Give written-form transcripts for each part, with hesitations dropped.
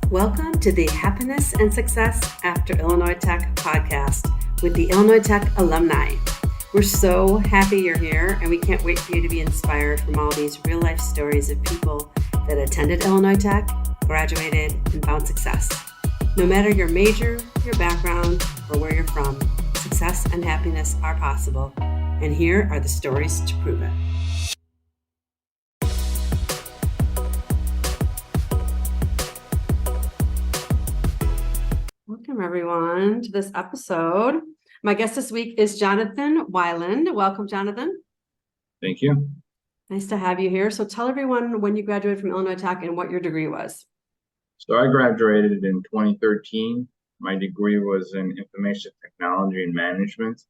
Welcome to the Happiness and Success After Illinois Tech podcast with the Illinois Tech alumni. We're so happy you're here, and we can't wait for you to be inspired from all these real-life stories of people that attended Illinois Tech, graduated, and found success. No matter your major, your background, or where you're from, success and happiness are possible, and here are the stories to prove it. Welcome, everyone, to this episode. My guest this week is Jonathan Weiland. Welcome, Jonathan. Thank you. Nice to have you here. So tell everyone when you graduated from Illinois Tech and what your degree was. So I graduated in 2013. My degree was in information technology and management.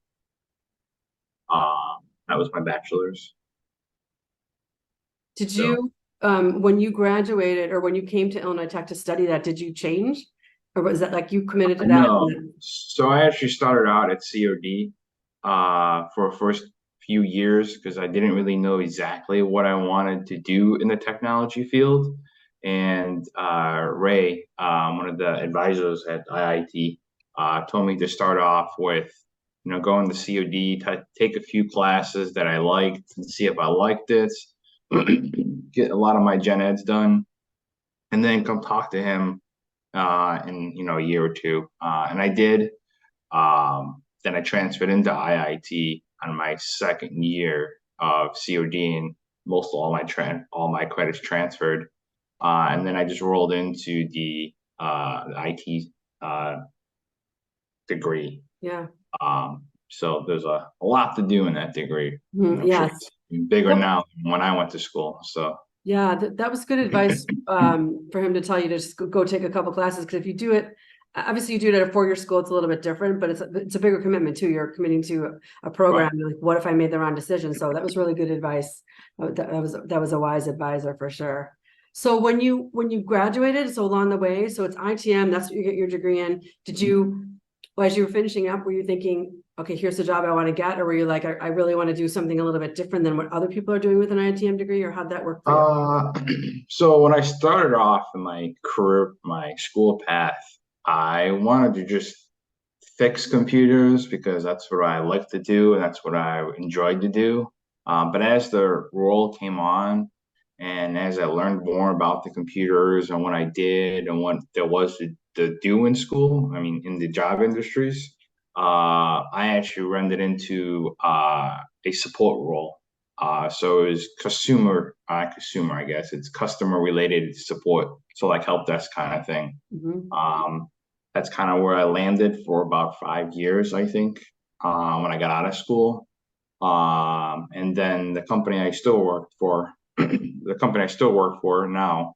That was my bachelor's. Did you, when you graduated or when you came to Illinois Tech to study that, did you change? Or was that like you committed to that? No. So I actually started out at COD for the first few years because I didn't really know exactly what I wanted to do in the technology field. And Ray, one of the advisors at IIT, told me to start off with, going to COD, take a few classes that I liked and see if I liked it, get a lot of my gen eds done, and then come talk to him in a year or two. And I did. Then I transferred into IIT on my second year of COD, and all my credits transferred. And then I just rolled into the IT degree. Yeah. So there's a lot to do in that degree. Yes. Sure it's bigger now than when I went to school. So yeah, that was good advice for him to tell you to just go take a couple classes, because if you do it, obviously you do it at a four-year school, it's a little bit different, but it's a bigger commitment too. You're committing to a program. Right. Like, what if I made the wrong decision? So that was really good advice. That was a wise advisor for sure. So when you graduated, so along the way, so it's ITM, that's what you get your degree in. Did you, as you were finishing up, were you thinking, okay, here's the job I want to get? Or were you like, I really want to do something a little bit different than what other people are doing with an ITM degree? Or how'd that work for you? So when I started off in my career, my school path, I wanted to just fix computers because that's what I like to do and that's what I enjoyed to do. But as the role came on, and as I learned more about the computers and what I did and what there was to do in school, in the job industries, I actually rendered into a support role. So it was customer, I guess. It's customer related support. So like help desk kind of thing. Mm-hmm. That's kind of where I landed for about 5 years, I think, when I got out of school. And then the company I still worked for, now,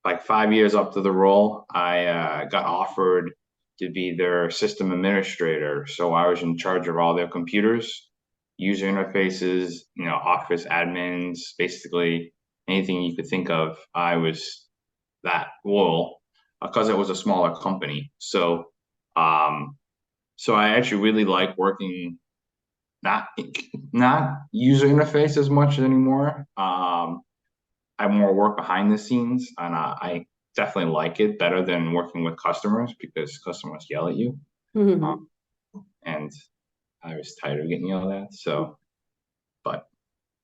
like 5 years up to the role, I got offered to be their system administrator. So I was in charge of all their computers, user interfaces, office admins, basically anything you could think of. I was that role because it was a smaller company. So I actually really like working not user interface as much anymore. I more work behind the scenes, and I definitely like it better than working with customers because customers yell at you. Mm-hmm. And I was tired of getting yelled at. So, but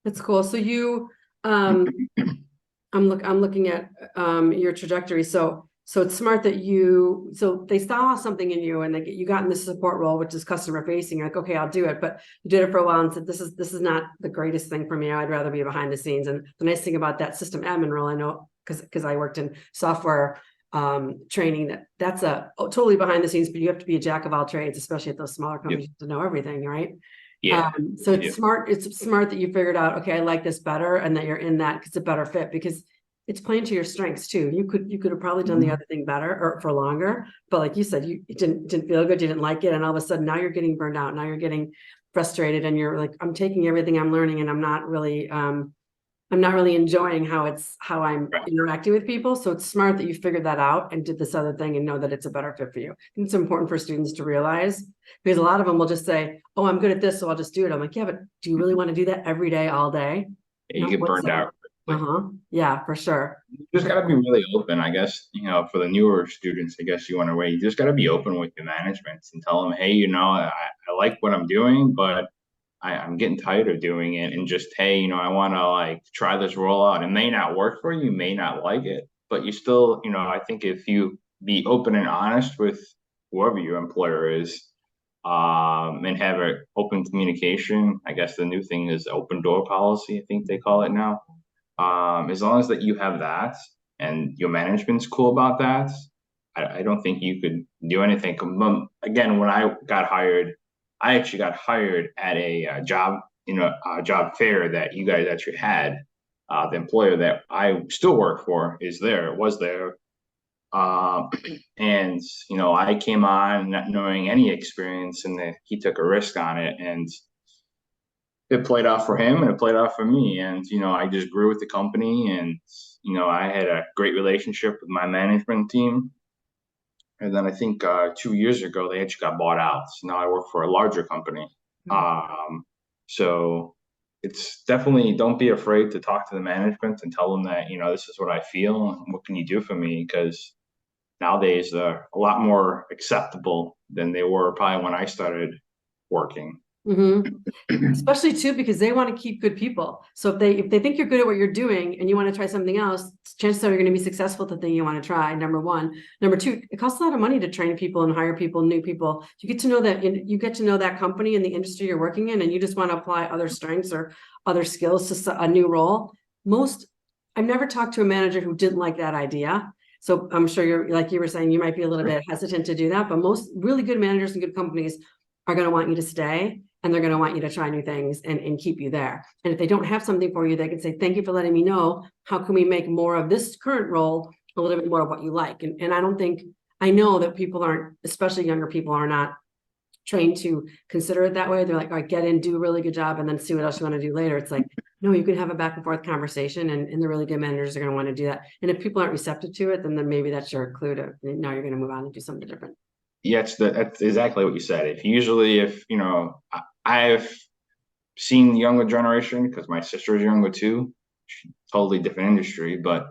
that's cool. So you, I'm looking at your trajectory. So it's smart that so they saw something in you and you got in this support role, which is customer facing. You're like, okay, I'll do it. But you did it for a while and said, this is not the greatest thing for me. I'd rather be behind the scenes. And the nice thing about that system admin role, I know, because I worked in software training, that's totally behind the scenes, but you have to be a jack of all trades, especially at those smaller companies. Yep. To know everything, right? Yeah. So it's smart. It's smart that you figured out, okay, I like this better, and that you're in that because it's a better fit, because it's playing to your strengths too. You could have probably done the other thing better or for longer, but like you said, it didn't feel good. You didn't like it. And all of a sudden now you're getting burned out. Now you're getting frustrated and you're like, I'm taking everything I'm learning and I'm not really enjoying how I'm interacting with people. So it's smart that you figured that out and did this other thing and know that it's a better fit for you. I think it's important for students to realize, because a lot of them will just say, oh, I'm good at this, so I'll just do it. I'm like, yeah, but do you really want to do that every day, all day? You get burned out. Yeah, for sure. You just got to be really open, I guess, for the newer students, I guess you want to wait. You just got to be open with your management and tell them, hey, I like what I'm doing, but I'm getting tired of doing it. And just, hey, I want to like try this rollout. It may not work for you, may not like it, but you still, I think if you be open and honest with whoever your employer is, and have an open communication, I guess the new thing is open door policy, I think they call it now. As long as that you have that and your management's cool about that, I don't think you could do anything. Again, when I got hired, I actually got hired at a job, a job fair that you guys actually had. The employer that I still work for was there. Um, and I came on not knowing any experience, and he took a risk on it, and it played off for him and it played off for me. And, I just grew with the company, and, I had a great relationship with my management team. And then I think 2 years ago, they actually got bought out. So now I work for a larger company. So it's definitely, don't be afraid to talk to the management and tell them that, this is what I feel and what can you do for me? Because nowadays they're a lot more acceptable than they were probably when I started working. Especially too, because they want to keep good people. So if they think you're good at what you're doing and you want to try something else, chances are you're going to be successful at the thing you want to try. Number one. Number two, it costs a lot of money to train people and hire people, new people. You get to know that company and the industry you're working in, and you just want to apply other strengths or other skills to a new role. I've never talked to a manager who didn't like that idea. So I'm sure you're, like you were saying, you might be a little bit hesitant to do that, but most really good managers and good companies are going to want you to stay, and they're going to want you to try new things and keep you there. And if they don't have something for you, they can say, thank you for letting me know. How can we make more of this current role a little bit more of what you like? And I know that people aren't, especially younger people, are not trained to consider it that way. They're like, all right, get in, do a really good job, and then see what else you want to do later. It's like, no, you can have a back and forth conversation, and the really good managers are going to want to do that. And if people aren't receptive to it, then maybe that's your clue to now you're going to move on and do something different. Yeah, that's exactly what you said. If I've seen the younger generation because my sister is younger too, totally different industry, but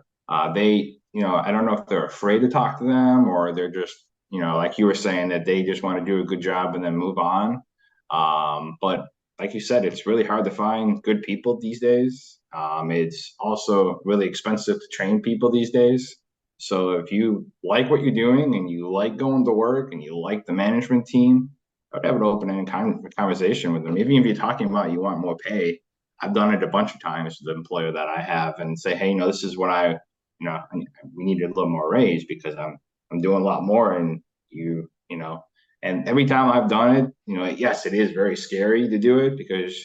they, I don't know if they're afraid to talk to them or they're just, like you were saying, that they just want to do a good job and then move on. But like you said, it's really hard to find good people these days. It's also really expensive to train people these days. So if you like what you're doing and you like going to work and you like the management team, I'd have an open-ended conversation with them. Even if you're talking about you want more pay, I've done it a bunch of times with the employer that I have and say, hey, this is what we need a little more raise because I'm doing a lot more, and and every time I've done it, yes, it is very scary to do it because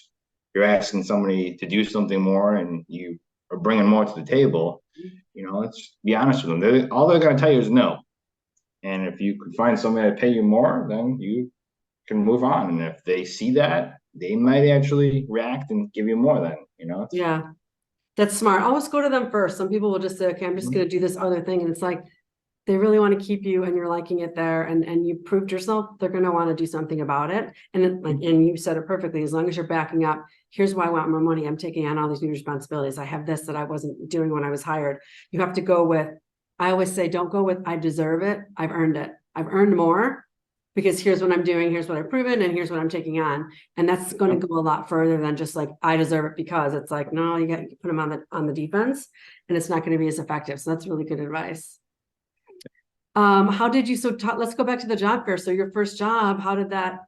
you're asking somebody to do something more and you are bringing more to the table. Let's be honest with them. All they're going to tell you is no. And if you can find somebody to pay you more, then you can move on. And if they see that, they might actually react and give you more then, Yeah, that's smart. Always go to them first. Some people will just say, okay, I'm just going to do this other thing. And it's like, they really want to keep you and you're liking it there and you proved yourself, they're going to want to do something about it. And and you said it perfectly, as long as you're backing up, here's why I want more money. I'm taking on all these new responsibilities. I have this that I wasn't doing when I was hired. You have to go with, I always say, don't go with, I deserve it. I've earned it. I've earned more because here's what I'm doing. Here's what I've proven. And here's what I'm taking on. And that's going to go a lot further than just like, I deserve it because it's like, no, you got to put them on the defense and it's not going to be as effective. So that's really good advice. How did you, let's go back to the job fair. So your first job, how did that,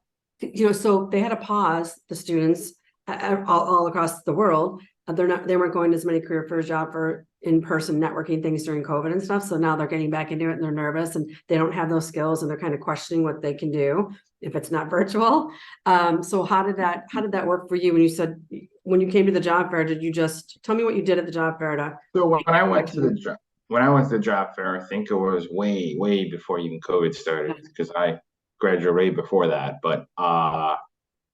so they had to pause the students all across the world. They weren't going to as many career fairs, job for in-person networking things during COVID and stuff. So now they're getting back into it and they're nervous and they don't have those skills and they're kind of questioning what they can do if it's not virtual. So how did that work for you when you said, when you came to the job fair, did you just tell me what you did at the job fair So when I went to the job fair, I think it was way, way before even COVID started because I graduated before that. But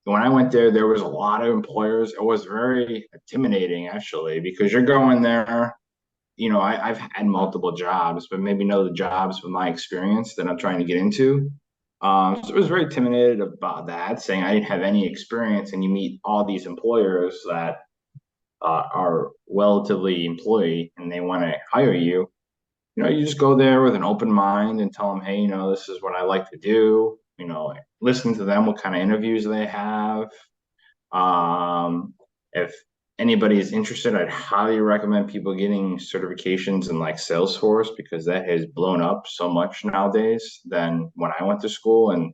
when I went there was a lot of employers. It was very intimidating actually because you're going there. I've had multiple jobs, but maybe none of the jobs with my experience that I'm trying to get into. So it was very intimidated about that, saying I didn't have any experience, and you meet all these employers that are relatively employee and they want to hire you, you just go there with an open mind and tell them, hey, this is what I like to do. Listen to them, what kind of interviews they have. If anybody is interested, I'd highly recommend people getting certifications in like Salesforce because that has blown up so much nowadays than when I went to school. And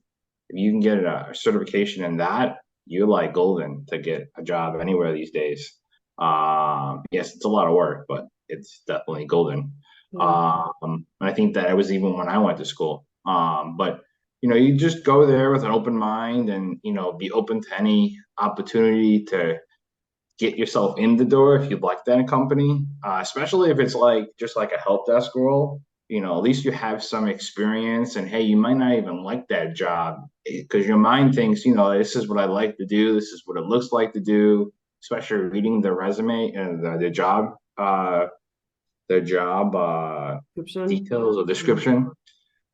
if you can get a certification in that, you're like golden to get a job anywhere these days. Yes, it's a lot of work, but it's definitely golden. Yeah. And I think that it was even when I went to school. But you just go there with an open mind and, be open to any opportunity to get yourself in the door if you'd like that company, especially if it's like just like a help desk role. At least you have some experience and hey, you might not even like that job because your mind thinks, this is what I like to do. This is what it looks like to do, especially reading the resume and the job Description. details or description.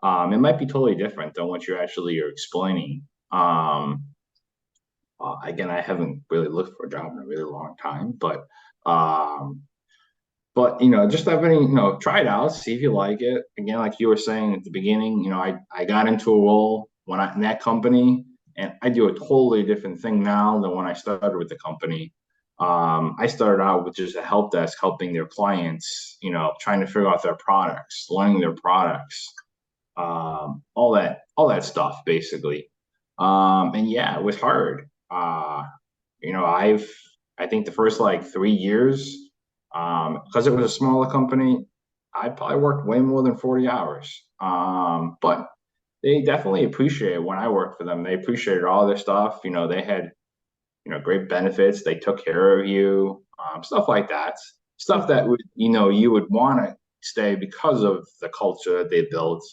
It might be totally different than what you actually are explaining. Again, I haven't really looked for a job in a really long time, but just having try it out, see if you like it. Again, like you were saying at the beginning, I got into a role when in that company, and I do a totally different thing now than when I started with the company. I started out with just a help desk, helping their clients, trying to figure out their products, learning their products, all that stuff, basically. And yeah, it was hard. I think the first like 3 years, because it was a smaller company, I probably worked way more than 40 hours. But they definitely appreciated when I worked for them. They appreciated all their stuff. They had, great benefits. They took care of you, stuff like that. Stuff that would, you would want to stay because of the culture that they built.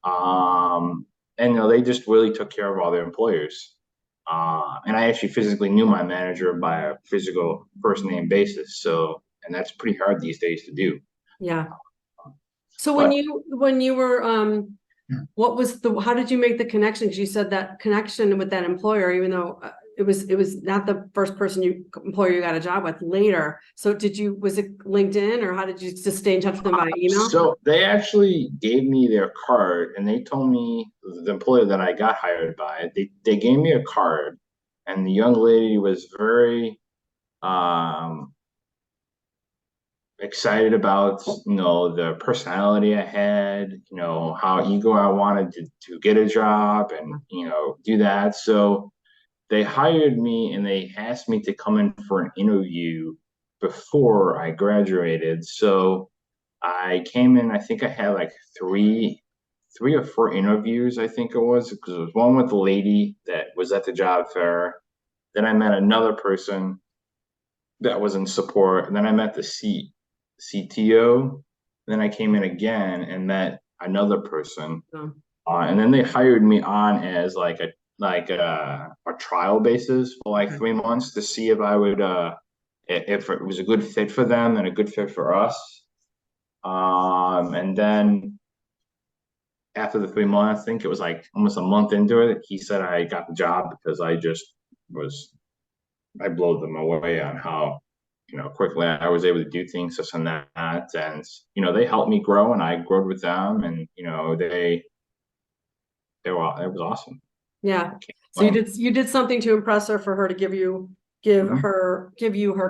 And they just really took care of all their employers. And I actually physically knew my manager by a physical first name basis. And that's pretty hard these days to do. Yeah. So But when you were how did you make the connection? Because you said that connection with that employer, even though it was not the first employer you got a job with later. So was it LinkedIn or how did you just stay in touch with them by email? So they actually gave me their card and they told me the employer that I got hired by, they gave me a card and the young lady was very excited about the personality I had, how eager I wanted to get a job and do that. So they hired me and they asked me to come in for an interview before I graduated. So I came in, I think I had like three or four interviews, I think it was, because it was one with the lady that was at the job fair. Then I met another person that was in support, and then I met the CTO. Then I came in again and met another person, and then they hired me on as like a trial basis for like 3 months to see if I would if it was a good fit for them and a good fit for us. And then after the 3 months, I think it was like almost a month into it, he said I got the job because I blew them away on how, quickly I was able to do things, this and that. And, they helped me grow and I grew with them and, it was awesome. Yeah. So you did something to impress her for her to give you her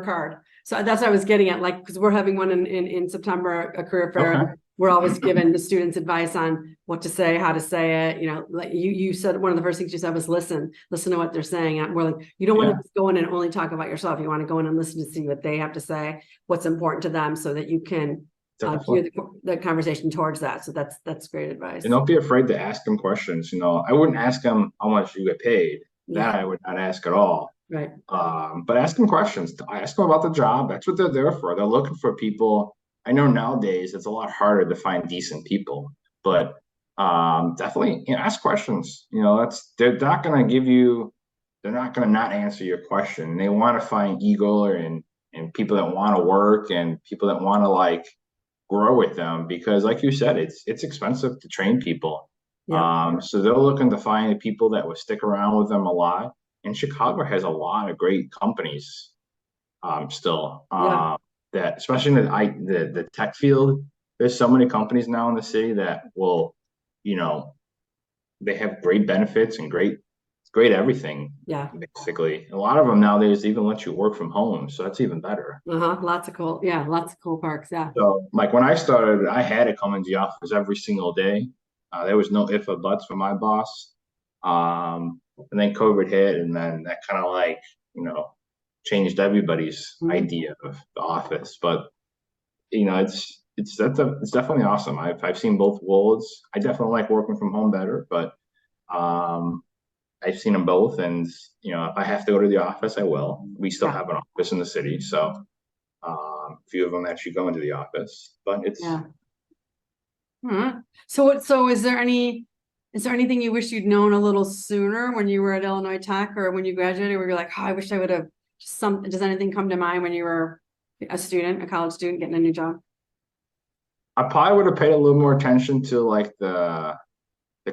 card. So that's what I was getting at, like, because we're having one in September, a career fair. Okay. We're always giving the students advice on what to say, how to say it. Like you said, one of the first things you said was listen to what they're saying. And we're like, you don't want to just go in and only talk about yourself. You want to go in and listen to see what they have to say, what's important to them, so that you can gear the conversation towards that. So that's great advice. And don't be afraid to ask them questions. I wouldn't ask them how much you get paid. That I would not ask at all. Right. But ask them questions. Ask them about the job. That's what they're there for. They're looking for people. I know nowadays it's a lot harder to find decent people, but definitely ask questions. They're not going to not answer your question. They want to find eager and people that want to work and people that want to like grow with them because, like you said, it's expensive to train people. Yeah. So they're looking to find people that will stick around with them a lot. And Chicago has a lot of great companies. still. Yeah, That especially in the tech field, there's so many companies now in the city that will, you know, they have great benefits and great everything, yeah. basically. A lot of them nowadays even let you work from home, so that's even better. Uh-huh. Lots of cool parks. Yeah. So, like when I started, I had to come into the office every single day. There was no if or buts for my boss. And then COVID hit, and then that kind of like, you know, changed everybody's Mhm. idea of the office. But it's definitely awesome. I've seen both worlds. I definitely like working from home better, but um, I've seen them both. And if I have to go to the office, I will. We still Yeah. have an office in the city, so a few of them actually go into the office. But it's Yeah. So is there anything you wish you'd known a little sooner when you were at Illinois Tech or when you graduated where you're like, oh, I wish I would have does anything come to mind when you were a college student getting a new job? I probably would have paid a little more attention to like the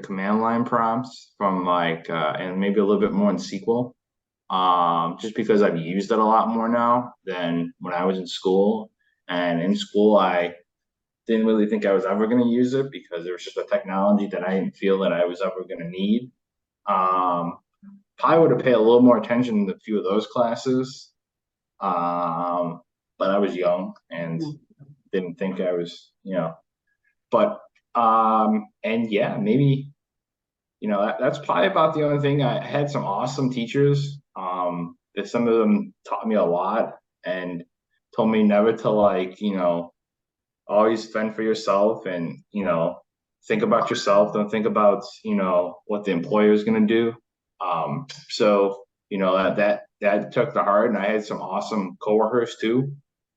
command line prompts from like and maybe a little bit more in SQL. Just because I've used it a lot more now than when I was in school. And in school, I didn't really think I was ever going to use it because there was just a technology that I didn't feel that I was ever going to need. Um, Probably would have paid a little more attention to a few of those classes. Um, but I was young and Yeah. didn't think I was, but and yeah, maybe that's probably about the only thing. I had some awesome teachers. That some of them taught me a lot and told me never to like, always fend for yourself and, think about yourself. Don't think about, what the employer is going to do. So, that took to heart. And I had some awesome coworkers too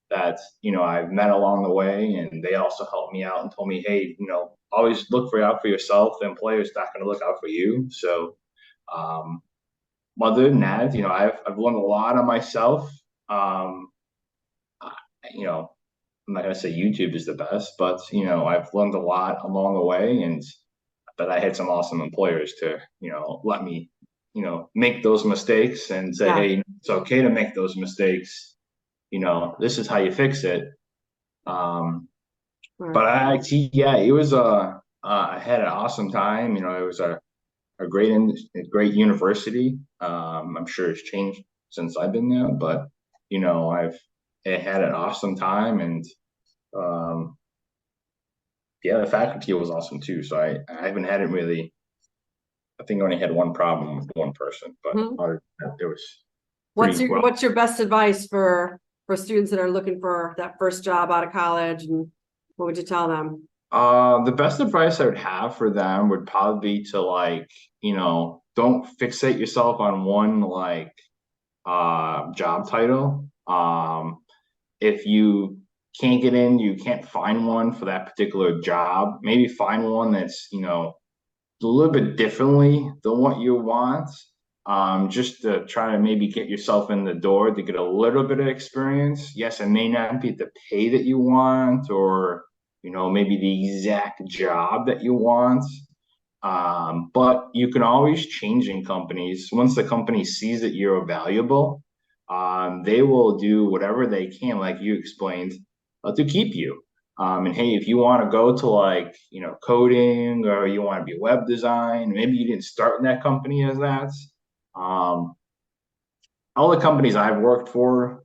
that I've met along the way, and they also helped me out and told me, hey, always look out for yourself. The employer's not going to look out for you. So, um, other than that, I've learned a lot on myself. Um, you know, I'm not going to say YouTube is the best, but I've learned a lot along the way, and but I had some awesome employers to let me make those mistakes and say, Yeah. hey, it's okay to make those mistakes. This is how you fix it. Um, Right. but yeah, it was I had an awesome time. It was a great university. I'm sure it's changed since I've been there, but I've had an awesome time, and um, yeah, the faculty was awesome too. So I haven't had it really. I think I only had one problem with one person, but Mhm. other than that, it was pretty well. What's your best advice for students that are looking for that first job out of college and what would you tell them? The best advice I would have for them would probably be to like, don't fixate yourself on one like job title. If you can't get in, you can't find one for that particular job, maybe find one that's, a little bit differently than what you want. Just to try to maybe get yourself in the door to get a little bit of experience. Yes, it may not be the pay that you want or, maybe the exact job that you want. But you can always change in companies. Once the company sees that you're valuable, they will do whatever they can, like you explained, to keep you. And hey, if you want to go to like, coding or you want to be web design, maybe you didn't start in that company as that. Um, all the companies I've worked for,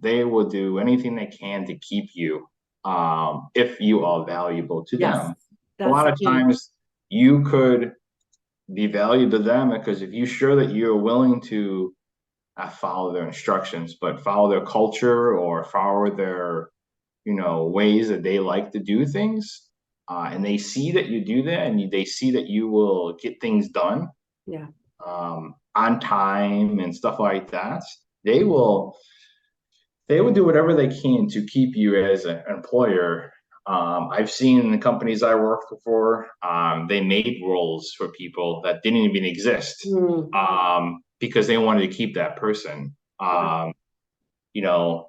they will do anything they can to keep you, if you are valuable to Yes, them. A that's lot the of key. times you could be valuable to them because if you're sure that you're willing to not follow their instructions, but follow their culture or follow their, ways that they like to do things, and they see that you do that and they see that you will get things done Yeah. on time and stuff like that, they will they will do whatever they can to keep you as an employer. I've seen the companies I worked for, they made roles for people that didn't even exist, Mm, because they wanted to keep that person. yeah.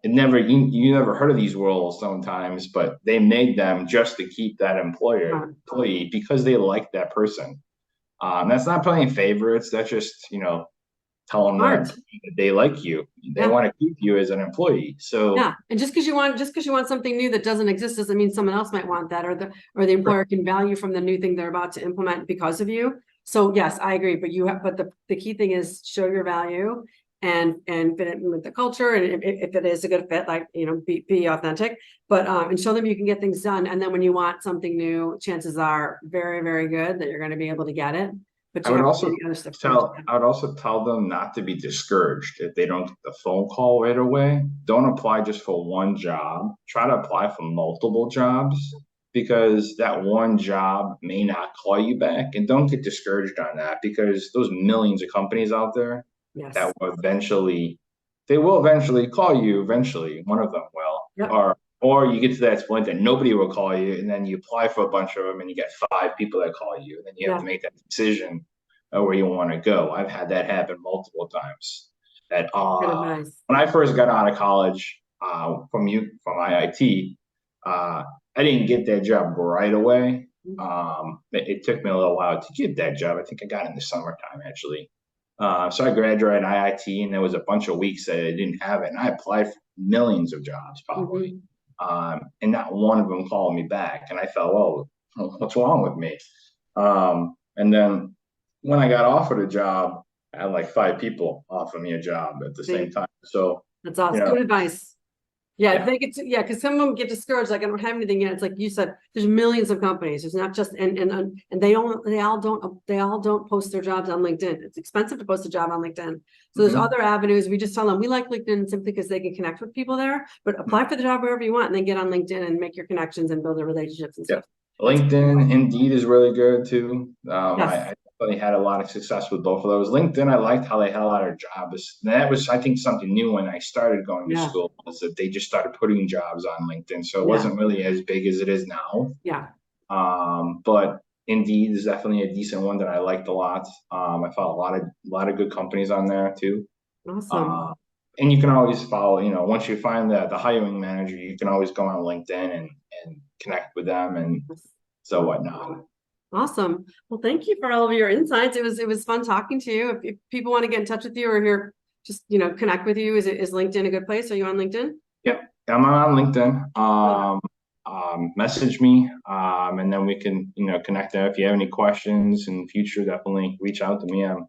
It never you never heard of these roles sometimes, but they made them just to keep that Right. employee because they like that person. That's not playing favorites. That's just tell them Smart. that they like you. They Yeah. want to keep you as an employee. So Yeah, and just because you want something new that doesn't exist doesn't mean someone else might want that, or the employer can value from the new thing they're about to implement because of you. So yes, I agree, but the key thing is show your value and fit it with the culture, and if it is a good fit, like, be authentic, but and show them you can get things done. And then when you want something new, chances are very, very good that you're going to be able to get it. But I you would have to also do the other stuff first. I would also tell them not to be discouraged if they don't get the phone call right away. Don't apply just for one job. Try to apply for multiple jobs because that one job may not call you back. And don't get discouraged on that because those millions of companies out there Yes. that will eventually call you eventually. One of them will. Yep. Or you get to that point that nobody will call you, and then you apply for a bunch of them, and you get 5 people that call you, and then you have to make that decision where you want to go. I've had that happen multiple times. That Good advice. when I first got out of college from IIT, I didn't get that job right away. It took me a little while to get that job. I think I got it in the summertime actually. So I graduated IIT, and there was a bunch of weeks that I didn't have it, and I applied for millions of jobs probably. And not one of them called me back. And I felt, oh, what's wrong with me? And then when I got offered a job, I had like 5 people offer me a job at the same time. So that's awesome. Good advice. Yeah, they get to, because some of them get discouraged, like I don't have anything yet. It's like you said, there's millions of companies. There's not just and they all don't post their jobs on LinkedIn. It's expensive to post a job on LinkedIn. So there's other avenues. We just tell them we like LinkedIn simply because they can connect with people there, but apply for the job wherever you want and then get on LinkedIn and make your connections and build the relationships and stuff. LinkedIn, Indeed is really good too. Yes. I definitely had a lot of success with both of those. LinkedIn, I liked how they held out our jobs. That was, I think, something new when I started going to school, was that they just started putting jobs on LinkedIn. So it wasn't really as big as it is now. Yeah. But Indeed is definitely a decent one that I liked a lot. I found a lot of good companies on there too. Awesome. And you can always follow, once you find the hiring manager, you can always go on LinkedIn and connect with them and so whatnot. Awesome. Well, thank you for all of your insights. It was fun talking to you. If people want to get in touch with you or here, just connect with you, is LinkedIn a good place? Are you on LinkedIn? Yep, I'm on LinkedIn. Message me, and then we can connect there. If you have any questions in the future, definitely reach out to me. I'm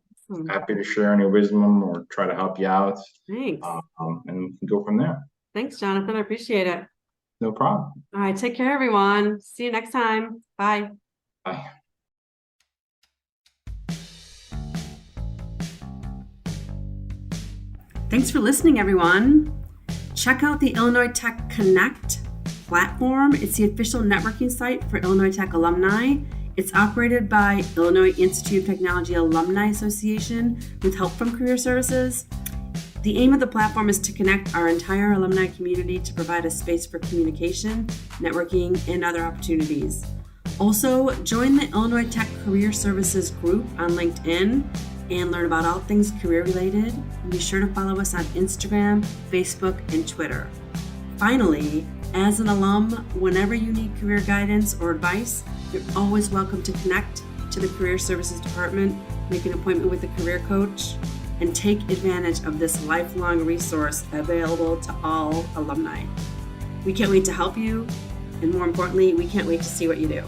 happy to share any wisdom or try to help you out. Thanks. And we can go from there. Thanks, Jonathan. I appreciate it. No problem. All right. Take care, everyone. See you next time. Bye. Bye. Thanks for listening, everyone. Check out the Illinois Tech Connect platform. It's the official networking site for Illinois Tech alumni. It's operated by Illinois Institute of Technology Alumni Association with help from Career Services. The aim of the platform is to connect our entire alumni community to provide a space for communication, networking, and other opportunities. Also, join the Illinois Tech Career Services group on LinkedIn and learn about all things career related. And be sure to follow us on Instagram, Facebook, and Twitter. Finally, as an alum, whenever you need career guidance or advice, you're always welcome to connect to the Career Services Department, make an appointment with a career coach, and take advantage of this lifelong resource available to all alumni. We can't wait to help you, and more importantly, we can't wait to see what you do.